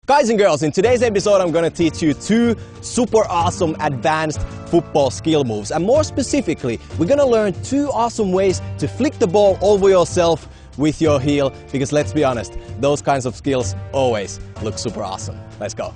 Guys and girls, in today's episode I'm gonna teach you two super awesome advanced football skill moves. And more specifically, we're gonna learn two awesome ways to flick the ball over yourself with your heel, because let's be honest, those kinds of skills always look super awesome. Let's go.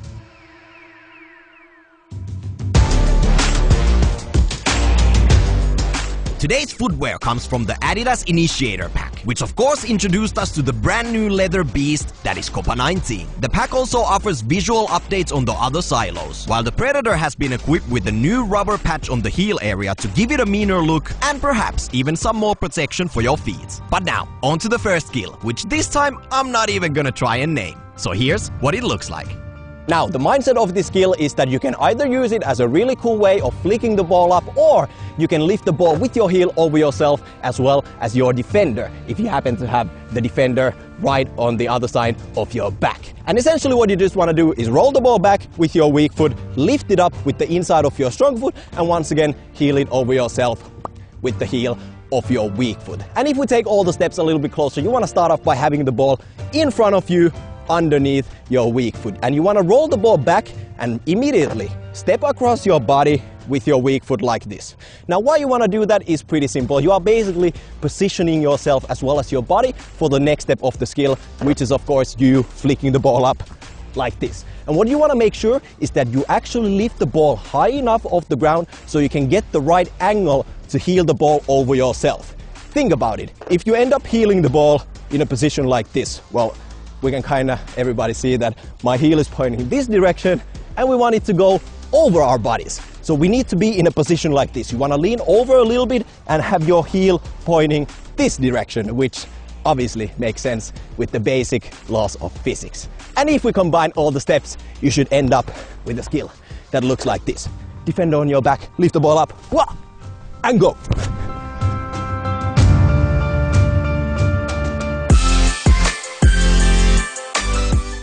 Today's footwear comes from the Adidas Initiator Pack, which of course introduced us to the brand new leather beast that is Copa 19. The pack also offers visual updates on the other silos, while the Predator has been equipped with a new rubber patch on the heel area to give it a meaner look and perhaps even some more protection for your feet. But now, on to the first skill, which this time I'm not even gonna try and name. So here's what it looks like. Now, the mindset of this skill is that you can either use it as a really cool way of flicking the ball up, or you can lift the ball with your heel over yourself as well as your defender, if you happen to have the defender right on the other side of your back. And essentially what you just want to do is roll the ball back with your weak foot, lift it up with the inside of your strong foot, and once again heel it over yourself with the heel of your weak foot. And if we take all the steps a little bit closer, you want to start off by having the ball in front of you, underneath your weak foot, and you want to roll the ball back and immediately step across your body with your weak foot like this. Now, why you want to do that is pretty simple. You are basically positioning yourself as well as your body for the next step of the skill, which is of course you flicking the ball up like this. And what you want to make sure is that you actually lift the ball high enough off the ground so you can get the right angle to heel the ball over yourself. Think about it. If you end up heeling the ball in a position like this, well, we can everybody see that my heel is pointing in this direction and we want it to go over our bodies. So we need to be in a position like this. You want to lean over a little bit and have your heel pointing this direction, which obviously makes sense with the basic laws of physics. And if we combine all the steps, you should end up with a skill that looks like this. Defender on your back, lift the ball up, and go.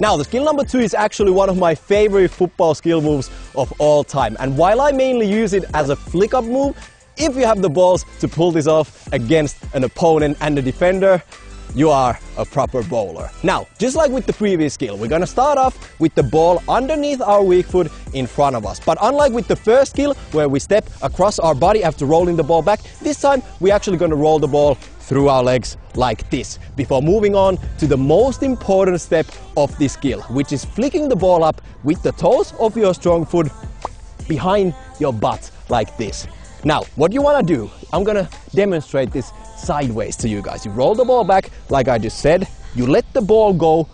Now, the skill number two is actually one of my favorite football skill moves of all time. And while I mainly use it as a flick up move, if you have the balls to pull this off against an opponent and a defender, you are a proper bowler. Now, just like with the previous skill, we're gonna start off with the ball underneath our weak foot in front of us. But unlike with the first skill, where we step across our body after rolling the ball back, this time we're actually gonna roll the ball through our legs like this, before moving on to the most important step of this skill, which is flicking the ball up with the toes of your strong foot behind your butt like this. Now, what you want to do, I'm gonna demonstrate this sideways to you guys. You roll the ball back like I just said, you let the ball go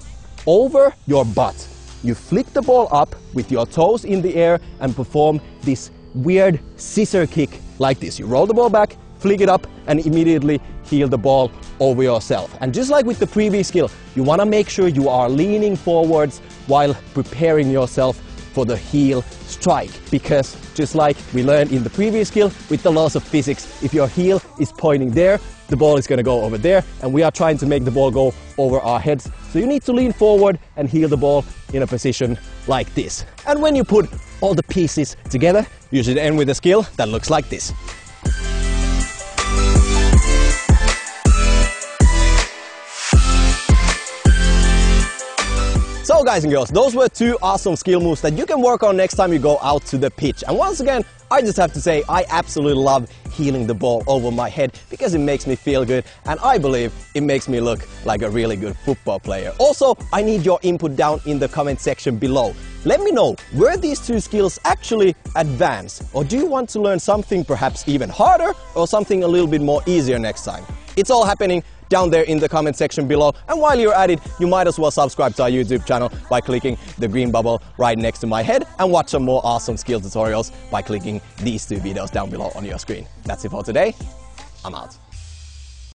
over your butt, you flick the ball up with your toes in the air and perform this weird scissor kick like this. You roll the ball back, flick it up, and immediately heel the ball over yourself. And just like with the previous skill, you want to make sure you are leaning forwards while preparing yourself for the heel strike, because just like we learned in the previous skill with the laws of physics, if your heel is pointing there, the ball is going to go over there, and we are trying to make the ball go over our heads. So you need to lean forward and heel the ball in a position like this. And when you put all the pieces together, you should end with a skill that looks like this. So guys and girls, those were two awesome skill moves that you can work on next time you go out to the pitch. And once again, I just have to say I absolutely love heeling the ball over my head because it makes me feel good, and I believe it makes me look like a really good football player. Also, I need your input down in the comment section below. Let me know, were these two skills actually advanced, or do you want to learn something perhaps even harder or something a little bit more easier next time? It's all happening down there in the comment section below, and while you're at it, you might as well subscribe to our YouTube channel by clicking the green bubble right next to my head, and watch some more awesome skill tutorials by clicking these two videos down below on your screen. That's it for today. I'm out.